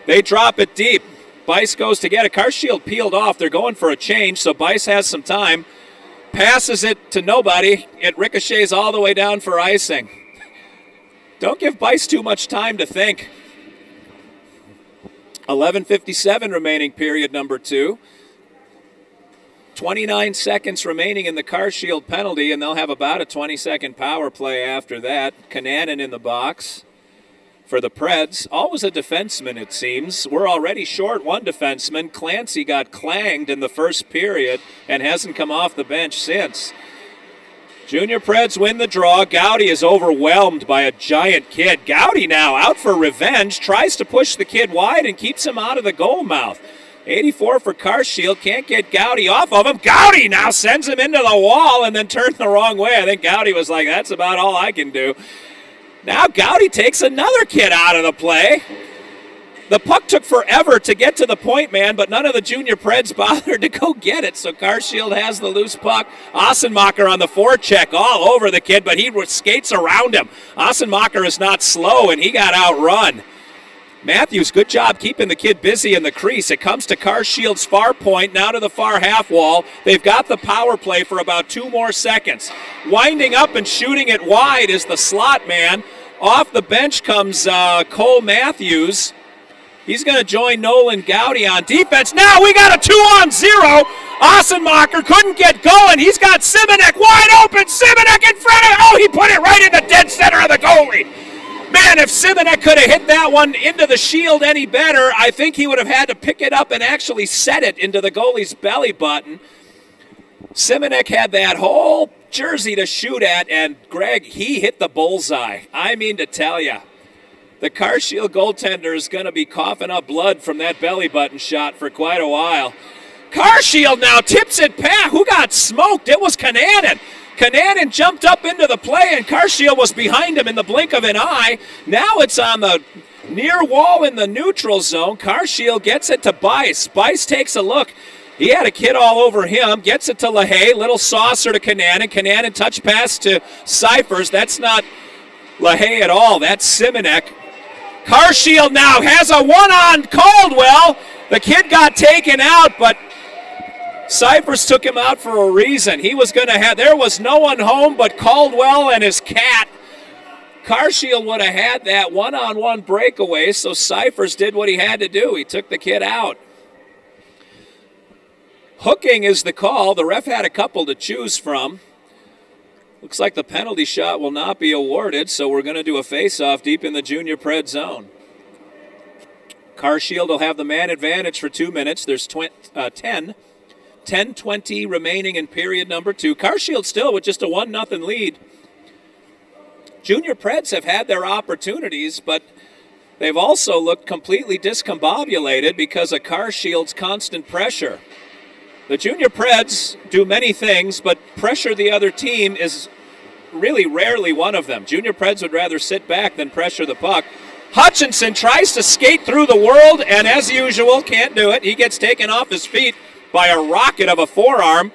They drop it deep. Bice goes to get it. Carshield peeled off. They're going for a change, so Bice has some time. Passes it to nobody. It ricochets all the way down for icing. Don't give Bice too much time to think. 11:57 remaining period number 2. 29 seconds remaining in the Carshield penalty, and they'll have about a 20-second power play after that. Kananen in the box for the Preds. Always a defenseman, it seems. We're already short one defenseman. Clancy got clanged in the first period and hasn't come off the bench since. Junior Preds win the draw. Gowdy is overwhelmed by a giant kid. Gowdy now out for revenge, tries to push the kid wide and keeps him out of the goal mouth. 84 for Carshield, can't get Gowdy off of him. Gowdy now sends him into the wall and then turns the wrong way. I think Gowdy was like, that's about all I can do. Now Gowdy takes another kid out of the play. The puck took forever to get to the point man, but none of the Junior Preds bothered to go get it, so Carshield has the loose puck. Ossenmacher on the forecheck all over the kid, but he skates around him. Ossenmacher is not slow, and he got outrun. Matthews, good job keeping the kid busy in the crease. It comes to Carshield's far point, now to the far half wall. They've got the power play for about 2 more seconds. Winding up and shooting it wide is the slot man. Off the bench comes Cole Matthews. He's going to join Nolan Gowdy on defense. Now we got a 2-on-0. Ossenmacher couldn't get going. He's got Simonek wide open. Simonek in front of him. Oh, he put it right in the dead center of the goalie. Man, if Simonek could have hit that one into the shield any better, I think he would have had to pick it up and actually set it into the goalie's belly button. Simonek had that whole jersey to shoot at, and Greg, he hit the bullseye. I mean to tell you. The Carshield goaltender is going to be coughing up blood from that belly button shot for quite a while. Carshield now tips it past. Who got smoked? It was Kananen. Kananen jumped up into the play, and Carshield was behind him in the blink of an eye. Now it's on the near wall in the neutral zone. Carshield gets it to Bice. Bice takes a look. He had a kid all over him. Gets it to LaHaye. Little saucer to Kananen. Kananen touch pass to Cyphers. That's not LaHaye at all. That's Simonek. Carshield now has a one on Caldwell. The kid got taken out, but Cyphers took him out for a reason. He was going to have, there was no one home but Caldwell and his cat. Carshield would have had that one-on-one breakaway, so Cyphers did what he had to do. He took the kid out. Hooking is the call. The ref had a couple to choose from. Looks like the penalty shot will not be awarded, so we're going to do a face-off deep in the junior pred zone. Carshield will have the man advantage for 2 minutes. There's 10-20 remaining in period number 2. Carshield still with just a 1-0 lead. Junior Preds have had their opportunities, but they've also looked completely discombobulated because of Carshield's constant pressure. The Junior Preds do many things, but pressure the other team is really rarely one of them. Junior Preds would rather sit back than pressure the puck. Hutchinson tries to skate through the world, and as usual, can't do it. He gets taken off his feet by a rocket of a forearm.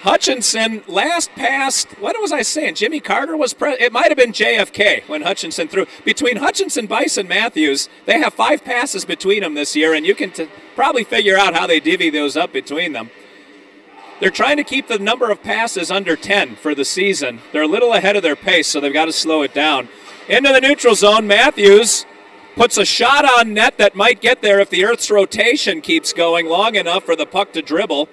Hutchinson last passed, what was I saying? Jimmy Carter was, it might have been JFK when Hutchinson threw. Between Hutchinson, Bison, Matthews, they have 5 passes between them this year, and you can probably figure out how they divvy those up between them. They're trying to keep the number of passes under 10 for the season. They're a little ahead of their pace, so they've got to slow it down. Into the neutral zone, Matthews puts a shot on net that might get there if the Earth's rotation keeps going long enough for the puck to dribble.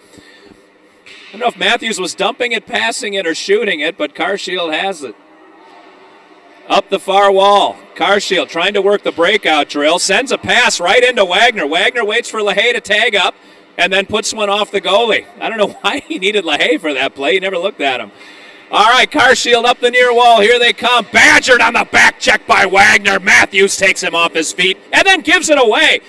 I don't know if Matthews was dumping it, passing it, or shooting it, but Carshield has it. Up the far wall. Carshield trying to work the breakout drill. Sends a pass right into Wagner. Wagner waits for LaHaye to tag up and then puts one off the goalie. I don't know why he needed LaHaye for that play. He never looked at him. All right, Carshield up the near wall. Here they come. Badgered on the back check by Wagner. Matthews takes him off his feet and then gives it away.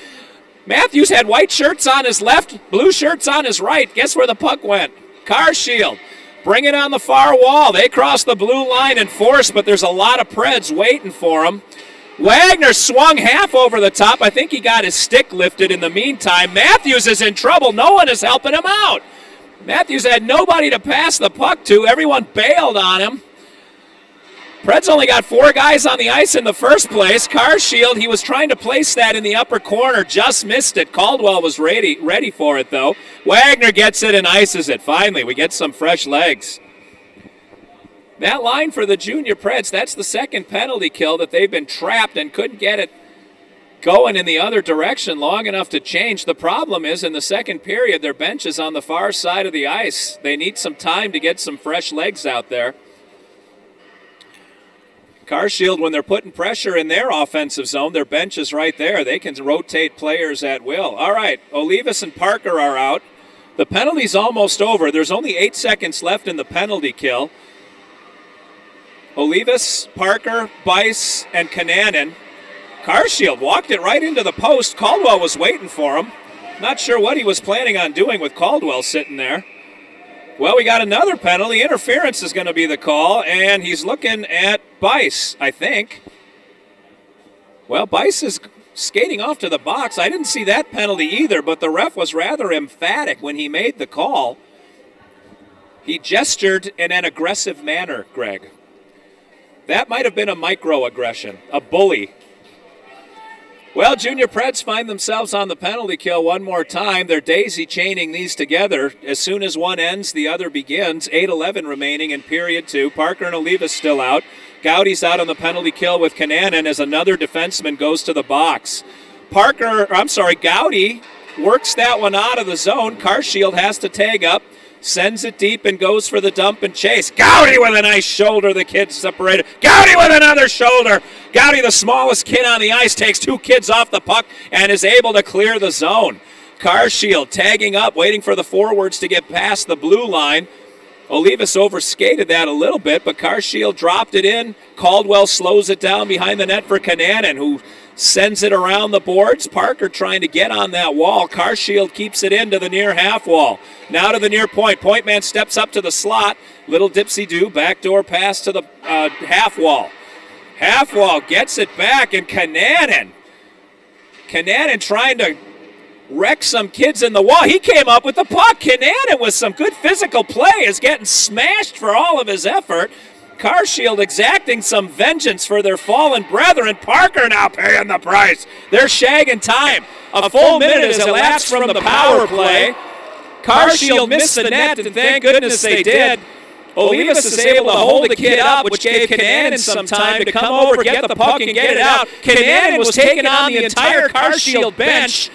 Matthews had white shirts on his left, blue shirts on his right. Guess where the puck went? Carshield, bring it on the far wall. They cross the blue line and force, but there's a lot of Preds waiting for him. Wagner swung half over the top. I think he got his stick lifted in the meantime. Matthews is in trouble. No one is helping him out. Matthews had nobody to pass the puck to. Everyone bailed on him. Preds only got 4 guys on the ice in the first place. Carshield, he was trying to place that in the upper corner, just missed it. Caldwell was ready for it, though. Wagner gets it and ices it. Finally, we get some fresh legs. That line for the Junior Preds, that's the second penalty kill that they've been trapped and couldn't get it going in the other direction long enough to change. The problem is in the second period, their bench is on the far side of the ice. They need some time to get some fresh legs out there. Carshield, when they're putting pressure in their offensive zone, their bench is right there. They can rotate players at will. All right, Olivas and Parker are out. The penalty's almost over. There's only 8 seconds left in the penalty kill. Olivas, Parker, Bice, and Kananen. Carshield walked it right into the post. Caldwell was waiting for him. Not sure what he was planning on doing with Caldwell sitting there. Well, we got another penalty. Interference is going to be the call, and he's looking at Bice, I think. Well, Bice is skating off to the box. I didn't see that penalty either, but the ref was rather emphatic when he made the call. He gestured in an aggressive manner, Greg. That might have been a microaggression, a bully. Well, Junior Preds find themselves on the penalty kill one more time. They're daisy-chaining these together. As soon as one ends, the other begins. 8:11 remaining in period 2. Parker and Olivas still out. Gowdy's out on the penalty kill with Kananen as another defenseman goes to the box. Gowdy works that one out of the zone. Carshield has to tag up, sends it deep and goes for the dump and chase. Gowdy with a nice shoulder. The kid separated. Gowdy with another shoulder. Gowdy, the smallest kid on the ice, takes 2 kids off the puck and is able to clear the zone. Carshield tagging up, waiting for the forwards to get past the blue line. Olivas overskated that a little bit, but Carshield dropped it in. Caldwell slows it down behind the net for Kananen, who sends it around the boards. Parker trying to get on that wall. Carshield keeps it into the near half wall. Now to the near point. Point man steps up to the slot. Little dipsy-do. Backdoor pass to the half wall. Half wall gets it back, and Kananen trying to wreck some kids in the wall. He came up with the puck. Kananen with some good physical play is getting smashed for all of his effort. Carshield exacting some vengeance for their fallen brethren. Parker now paying the price. They're shagging time. A full minute has elapsed from the power play. Carshield missed the net, and thank goodness they did. Olivas is able to hold the kid up, which gave Kananen some time to come over, get the puck, and get it out. Kananen was taking on the entire Carshield bench.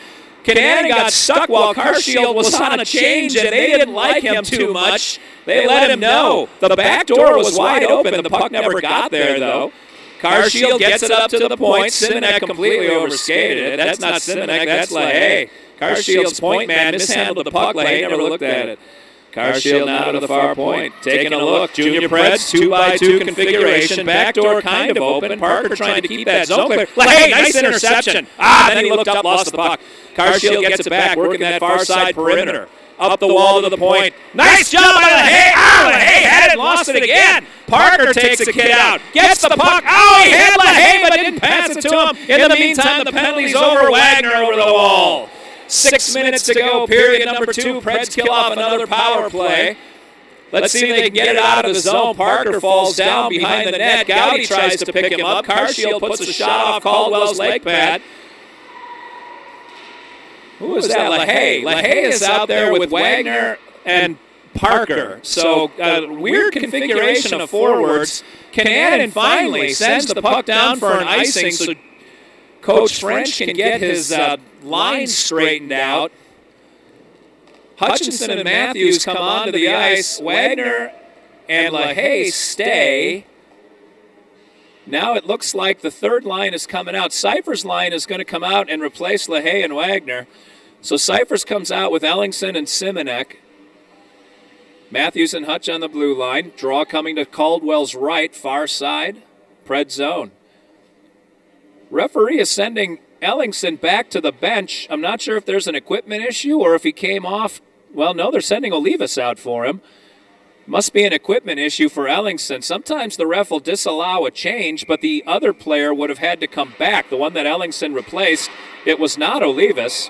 Kananen got stuck while Carshield was on a change, and they didn't like him too much. They let him know. The back door was wide open. The puck never got there, though. Carshield gets it up to the point. Simonek completely overskated it. That's not Simonek, that's LaHaye. Carshield's point man mishandled the puck. LaHaye never looked at it. Carshield now to the far point, taking a look. Junior Preds, 2x2 configuration. Back door kind of open. Parker trying to keep that zone clear. LaHaye, nice interception. Then he looked up, lost the puck. Carshield gets it back, working that far side perimeter. Up the wall to the point. Nice job by LaHaye. LaHaye had it, lost it again. Parker takes the kid out, gets the puck. He had LaHaye, but didn't pass it to him. In the meantime, the penalty's over. Wagner over the wall. 6 minutes to go, period number 2. Preds kill off another power play. Let's see if they can get it out of the zone. Parker falls down behind the net. Gowdy tries to pick him up. Carshield puts a shot off Caldwell's leg pad. Who is that? LaHaye. LaHaye is out there with Wagner and Parker. So a weird configuration of forwards. Kananen finally sends the puck down for an icing so Coach French can get his line straightened out. Hutchinson and Matthews come onto the ice. Wagner and LaHaye stay. Now it looks like the third line is coming out. Cypher's line is going to come out and replace LaHaye and Wagner. So Cyphers comes out with Ellingson and Simonek. Matthews and Hutch on the blue line. Draw coming to Caldwell's right, far side. Pred zone. Referee is sending Ellingson back to the bench. I'm not sure if there's an equipment issue or if he came off. Well, no, they're sending Olivas out for him. Must be an equipment issue for Ellingson. Sometimes the ref will disallow a change, but the other player would have had to come back. The one that Ellingson replaced, it was not Olivas.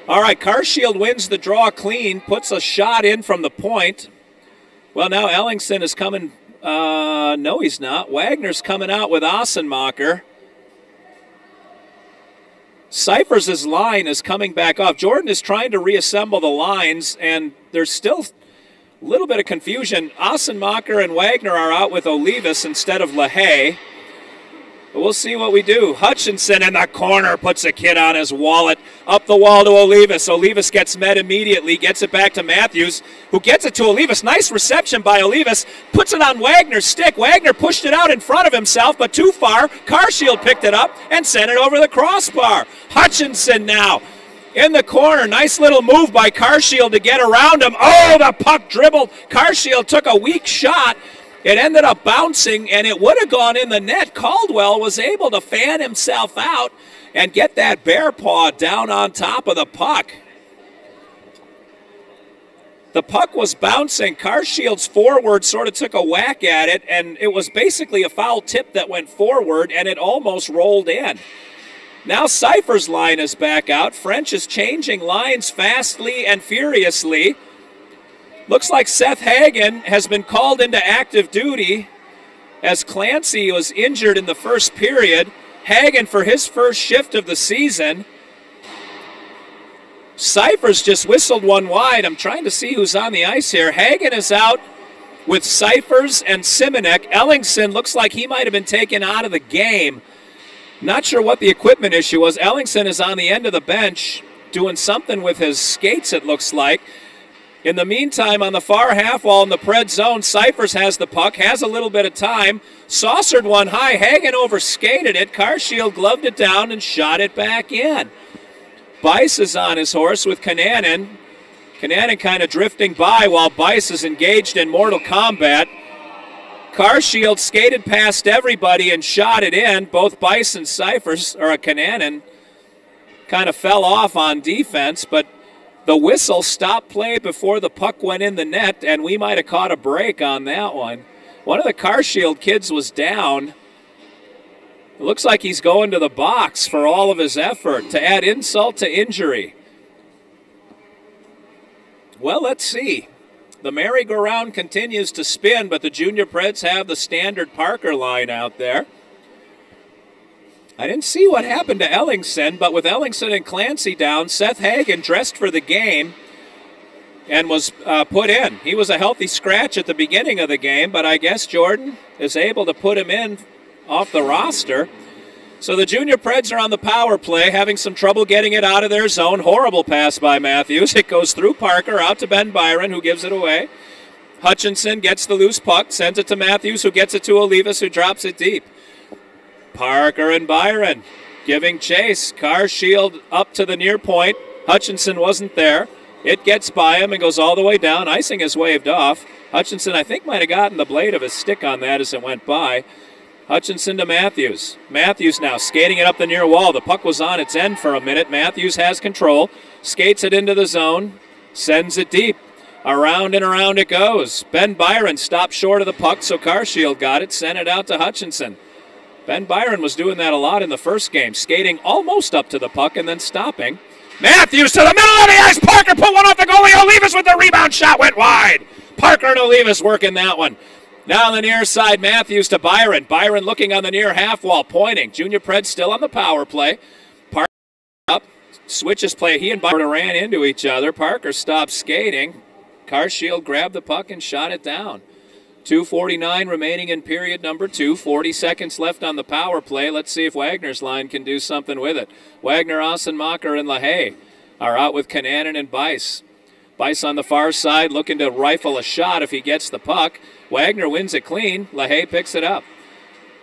All right, Carshield wins the draw clean, puts a shot in from the point. Well, now Ellingson is coming. No, he's not. Wagner's coming out with Ossenmacher. Cyphers' line is coming back off. Jordan is trying to reassemble the lines, and there's still a little bit of confusion. Ossenmacher and Wagner are out with Olivas instead of LaHaye. But we'll see what we do. Hutchinson in the corner puts a kid on his wallet. Up the wall to Olivas. Olivas gets met immediately. Gets it back to Matthews, who gets it to Olivas. Nice reception by Olivas. Puts it on Wagner's stick. Wagner pushed it out in front of himself, but too far. Carshield picked it up and sent it over the crossbar. Hutchinson now in the corner. Nice little move by Carshield to get around him. Oh, the puck dribbled. Carshield took a weak shot. It ended up bouncing, and it would have gone in the net. Caldwell was able to fan himself out and get that bear paw down on top of the puck. The puck was bouncing. Carshield's forward sort of took a whack at it, and it was basically a foul tip that went forward, and it almost rolled in. Now Cypher's line is back out. French is changing lines fastly and furiously. Looks like Seth Hagen has been called into active duty as Clancy was injured in the first period. Hagen for his first shift of the season. Cyphers just whistled one wide. I'm trying to see who's on the ice here. Hagen is out with Cyphers and Simonek. Ellingson looks like he might have been taken out of the game. Not sure what the equipment issue was. Ellingson is on the end of the bench doing something with his skates, it looks like. In the meantime, on the far half wall in the Pred zone, Cyphers has the puck, has a little bit of time, saucered one high. Hagen overskated it. Carshield gloved it down and shot it back in. Bice is on his horse with Kananen. Kananen kind of drifting by while Bice is engaged in Mortal Kombat. Carshield skated past everybody and shot it in. Both Bice and Cyphers, or Kananen, kind of fell off on defense, but the whistle stopped play before the puck went in the net, and we might have caught a break on that one. One of the Carshield kids was down. It looks like he's going to the box for all of his effort to add insult to injury. Well, let's see. The merry-go-round continues to spin, but the Junior Preds have the standard Parker line out there. I didn't see what happened to Ellingson, but with Ellingson and Clancy down, Seth Hagen dressed for the game and was put in. He was a healthy scratch at the beginning of the game, but I guess Jordan is able to put him in off the roster. So the Junior Preds are on the power play, having some trouble getting it out of their zone. Horrible pass by Matthews. It goes through Parker, out to Ben Byron, who gives it away. Hutchinson gets the loose puck, sends it to Matthews, who gets it to Olivas, who drops it deep. Parker and Byron giving chase. Carshield up to the near point. Hutchinson wasn't there. It gets by him and goes all the way down. Icing is waved off. Hutchinson, I think, might have gotten the blade of his stick on that as it went by. Hutchinson to Matthews. Matthews now skating it up the near wall. The puck was on its end for a minute. Matthews has control. Skates it into the zone. Sends it deep. Around and around it goes. Ben Byron stopped short of the puck, so Carshield got it. Sent it out to Hutchinson. Ben Byron was doing that a lot in the first game. Skating almost up to the puck and then stopping. Matthews to the middle of the ice. Parker put one off the goalie. Olivas with the rebound. Shot went wide. Parker and Olivas working that one. Now on the near side, Matthews to Byron. Byron looking on the near half wall, pointing. Junior Preds still on the power play. Parker up, switches play. He and Byron ran into each other. Parker stopped skating. Carshield grabbed the puck and shot it down. 2:49 remaining in period number 2. 40 seconds left on the power play. Let's see if Wagner's line can do something with it. Wagner, Ossenmacher, and LaHaye are out with Kananen and Bice. Bice on the far side looking to rifle a shot if he gets the puck. Wagner wins it clean. LaHaye picks it up.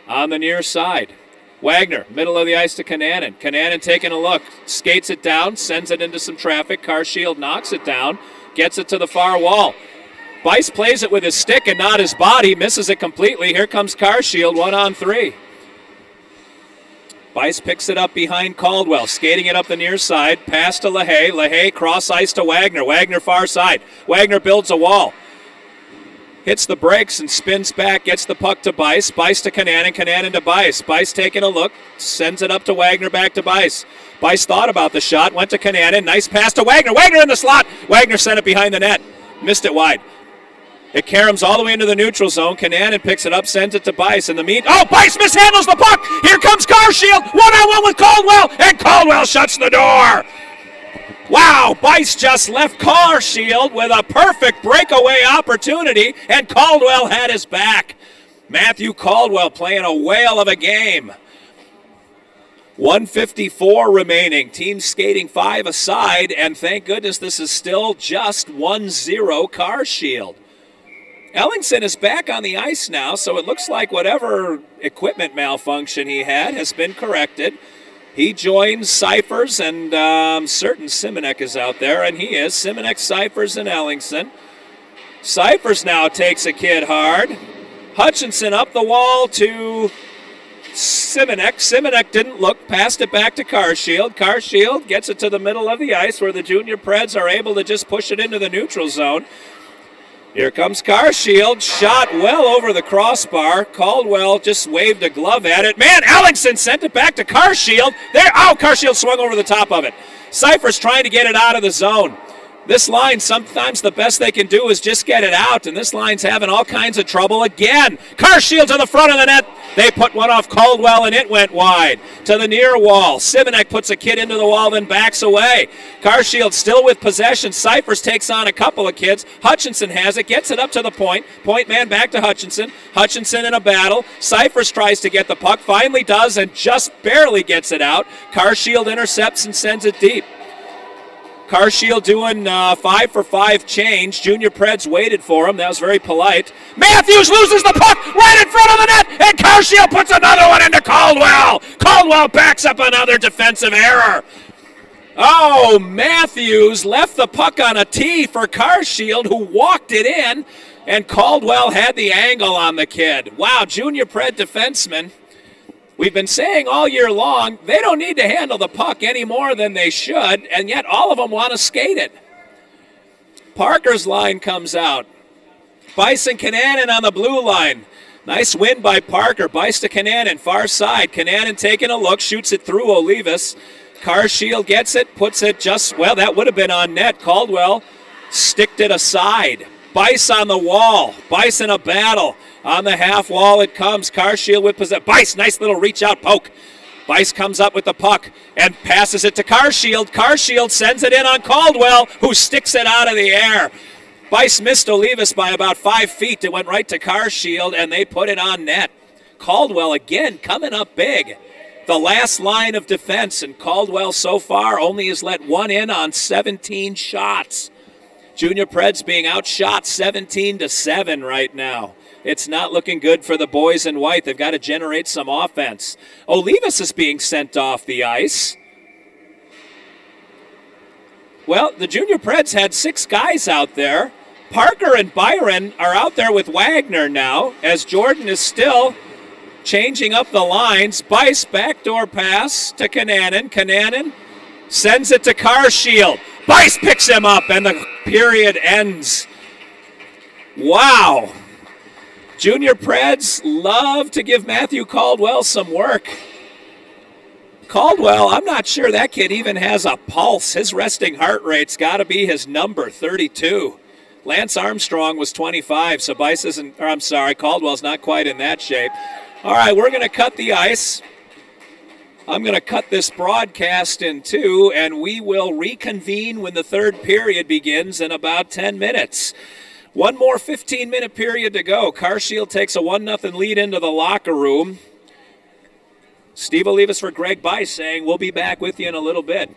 On the near side, Wagner, middle of the ice to Kananen. Kananen taking a look, skates it down, sends it into some traffic. Carshield knocks it down, gets it to the far wall. Bice plays it with his stick and not his body, misses it completely. Here comes Carshield, 1-on-3. Bice picks it up behind Caldwell, skating it up the near side, pass to LaHaye. LaHaye cross ice to Wagner. Wagner far side. Wagner builds a wall. Hits the brakes and spins back, gets the puck to Bice. Bice to Kananen, Kananen to Bice. Bice taking a look, sends it up to Wagner, back to Bice. Bice thought about the shot, went to Kananen. Nice pass to Wagner. Wagner in the slot. Wagner sent it behind the net. Missed it wide. It caroms all the way into the neutral zone. Kananen picks it up, sends it to Bice. In the Bice mishandles the puck. Here comes Carshield. 1-on-1 with Caldwell, and Caldwell shuts the door. Wow, Bice just left Carshield with a perfect breakaway opportunity, and Caldwell had his back. Matthew Caldwell playing a whale of a game. 1:54 remaining. Teams skating 5 aside, and thank goodness this is still just 1-0 Carshield. Ellingson is back on the ice now, so it looks like whatever equipment malfunction he had has been corrected. He joins Cyphers, and certain Simonek is out there, and he is. Simonek, Cyphers, and Ellingson. Cyphers now takes a kid hard. Hutchinson up the wall to Simonek. Simonek didn't look, passed it back to Carshield. Carshield gets it to the middle of the ice where the Junior Preds are able to just push it into the neutral zone. Here comes Carshield, shot well over the crossbar. Caldwell just waved a glove at it. Man, Ellingson sent it back to Carshield. Carshield swung over the top of it. Cyphers trying to get it out of the zone. This line, sometimes the best they can do is just get it out, and this line's having all kinds of trouble again. Carshield to the front of the net. They put one off Caldwell, and it went wide. To the near wall. Simonek puts a kid into the wall, then backs away. Carshield still with possession. Cyphers takes on a couple of kids. Hutchinson has it, gets it up to the point. Point man back to Hutchinson. Hutchinson in a battle. Cyphers tries to get the puck, finally does, and just barely gets it out. Carshield intercepts and sends it deep. Carshield doing 5-for-5 change. Junior Preds waited for him. That was very polite. Matthews loses the puck right in front of the net, and Carshield puts another one into Caldwell. Caldwell backs up another defensive error. Oh, Matthews left the puck on a tee for Carshield, who walked it in, and Caldwell had the angle on the kid. Wow, Junior Pred defensemen. We've been saying all year long, they don't need to handle the puck any more than they should, and yet all of them want to skate it. Parker's line comes out. Bice and Kananen on the blue line. Nice win by Parker. Bice to Kananen, far side. Kananen taking a look, shoots it through Olivas. Carshield gets it, puts it that would have been on net. Caldwell sticked it aside. Bice on the wall. Bice in a battle. On the half wall it comes. Carshield with possession. Bice, nice little reach out poke. Bice comes up with the puck and passes it to Carshield. Carshield sends it in on Caldwell, who sticks it out of the air. Bice missed Olivas by about 5 feet. It went right to Carshield, and they put it on net. Caldwell again coming up big. The last line of defense, and Caldwell so far only has let one in on 17 shots. Junior Preds being outshot 17-7 right now. It's not looking good for the boys in white. They've got to generate some offense. Olivas is being sent off the ice. Well, the Junior Preds had 6 guys out there. Parker and Byron are out there with Wagner now, as Jordan is still changing up the lines. Bice, backdoor pass to Kananen. Kananen sends it to Carshield. Bice picks him up, and the period ends. Wow. Junior Preds love to give Matthew Caldwell some work. Caldwell, I'm not sure that kid even has a pulse. His resting heart rate's got to be his number, 32. Lance Armstrong was 25, so Bice isn't, or I'm sorry, Caldwell's not quite in that shape. All right, we're going to cut the ice. I'm going to cut this broadcast in two, and we will reconvene when the third period begins in about 10 minutes. One more 15-minute period to go. Carshield takes a 1-0 lead into the locker room. Steve Olivas for Greg Bice saying, we'll be back with you in a little bit.